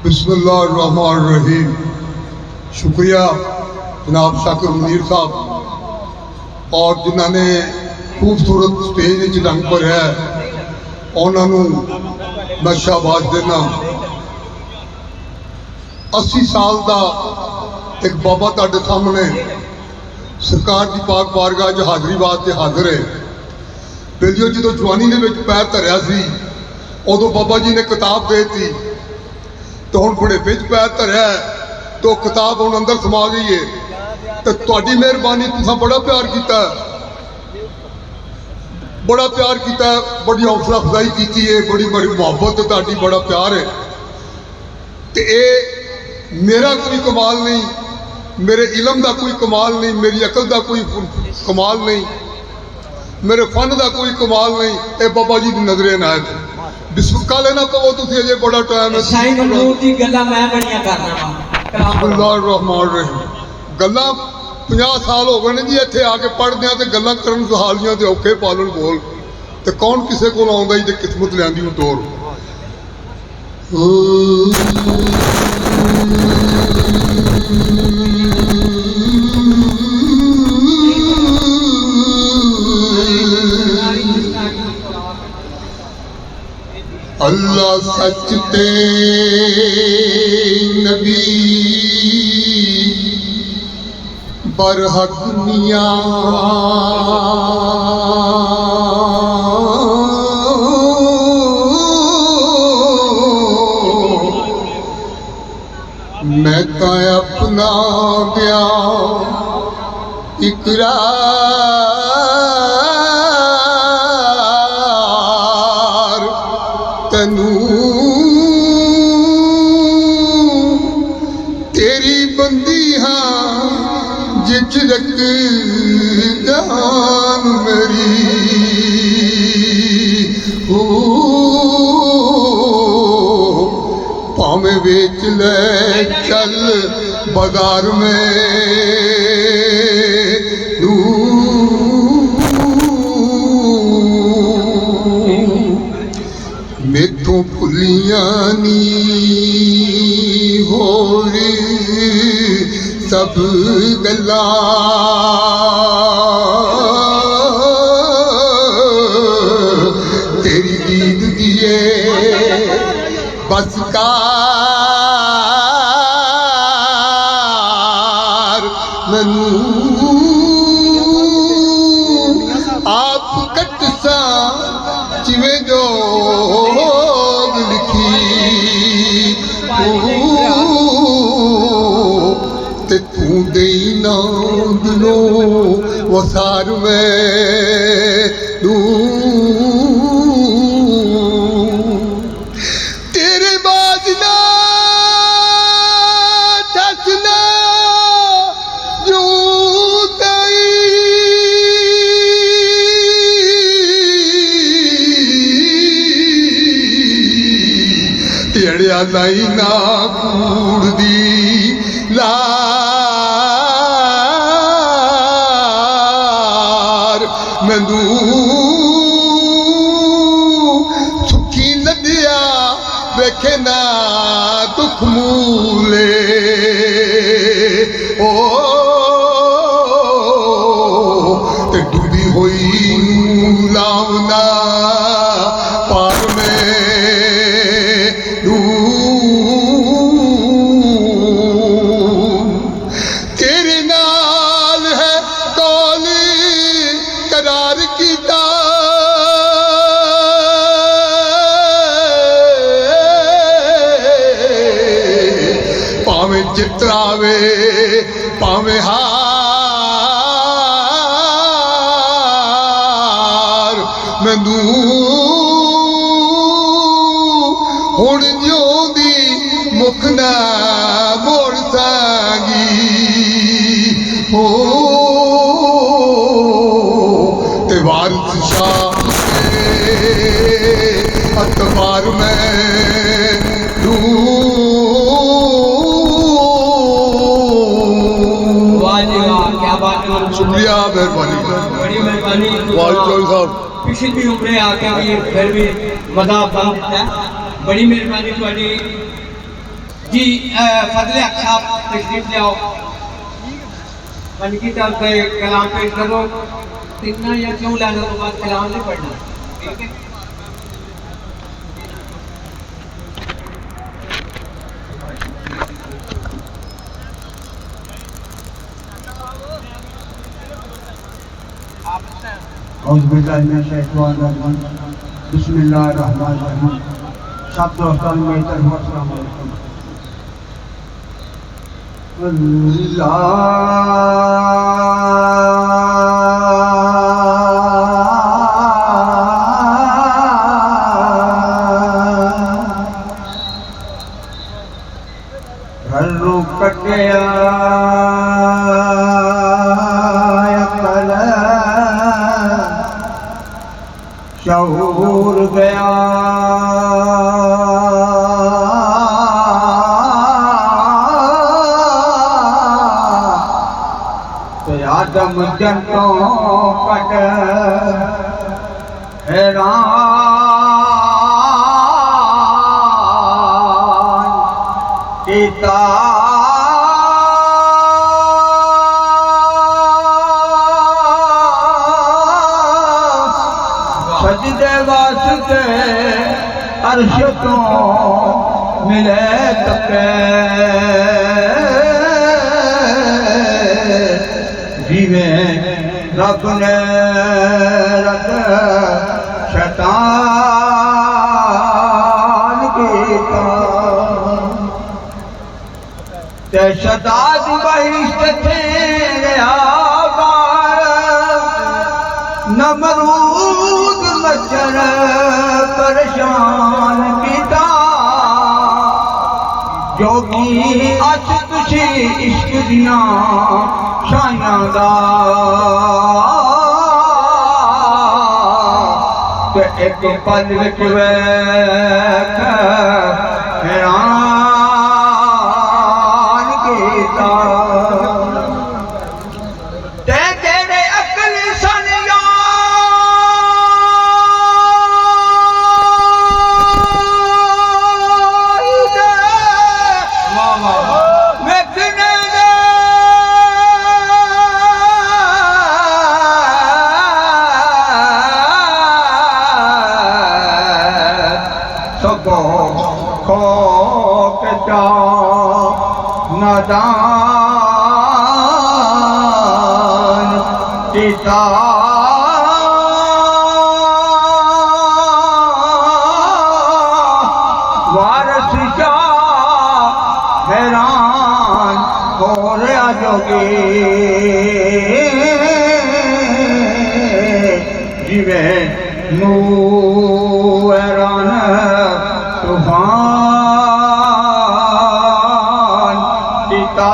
बिस्मिल्लाहिर्रहमानिर्रहीम। शुक्रिया जनाब शाकिर मुनीर साहब और जिन्होंने खूबसूरत स्टेज रंग भरिया उन्होंने मैं शाबाश देना। 80 साल का एक बाबा तुहाडे सामने सरकार की पाक बारगाह च हाज़री वास्ते हाजिर है। पहलियों जो जवानी के पैर धरिया सी उदों बाबा जी ने किताब दे दी तो हुण बुढ़ेपे च पैर धरिया तो किताब हुण अंदर समा गई है। तो तुहाडी मेहरबानी, तुसां बड़ा प्यार किया, बड़ा प्यार किया, बड़ी हौसला अफजाई की है, बड़ी बड़ी मुहब्बत तुहाडी, बड़ा प्यार है। तो ये मेरा कोई कमाल नहीं, मेरे इलम का कोई कमाल नहीं, मेरी अकल का कोई कमाल नहीं, मेरे फन का कोई कमाल नहीं, ये बाबा जी की नजरे इनायत है। बिस्मिल्लाह लेना पवो तुसीं, अजे बड़ा टाइम है। गल्लां 50 साल हो गए ने जी इत्थे आके पढ़दे ते गल्लां करन सहालियां ते औखे पालन बोल ते कौन किसे कोल आउंदा जी ते किस्मत लिआंदी टोर। अल्लाह सच ते नबी बरहक मियां मैं तो अपना ब्याह इकरार तनू तेरी बंदी हाँ जिच रख जान मेरी हो भावें बेच ले चल बाजार में मेथों भुलियां नी हो सब गल्लां तेरी दीद दिए बस कार मैनू आप कट सा जिवें जो लिखी ते तू दई नाद नो वसार में तेरे बाद ना दसना जो तेड़िया लाई ना कूड़ दी लार मैनू सुखी लदिया वेखे ना दुख मूले ओ ते डूबी हुई लावना पार में तेरे नाल है कौली करार कीता भावें जितरावे भावें हार मैनू हुण जिउंदी मुख ना मोड़ सांगी हो ते वारिस शाह अतबार में शुक्रिया, मेहरबानी, बड़ी मेहरबानी साहब। पिछली उम्र आके भी फिर भी मदा बंद है। बड़ी मेहरबानी। जी फजले हक साहब तशरीफ ले आओ मन की तरफ से कलाम पेश करो तिन्ना या क्यों लाने के बाद कलाम नहीं पढ़ना ठीक है बिस्मिल्लाहिर्रहमानिर्रहीम। सब दोस्तों मेरी तरफ अस्सलाम वालेकुम। घरों कटिया शहूर गया तो आदम जंतों कट हैरान पिता सजदे वास्ते अर्श तो मिले तके जीवे रब ने रद शैतान कीता ते शैतान बहिश्त थे नमरूद मच्छर परेशान किता जोगी अस तुसी इश्क दियां शायां दा ते एक पल विच वेख हैरान किता ते तेरे अकल सन नादान पिता वारस शाह हैरान हो रहा जोगी जिवे हैरान तूफान पिता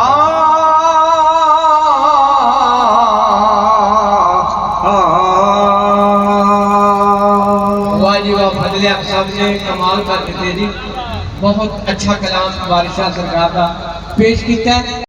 फजले हक साहब ने कमाल कर दिते जी बहुत अच्छा कलाम बारिशा सरकार का पेश किया।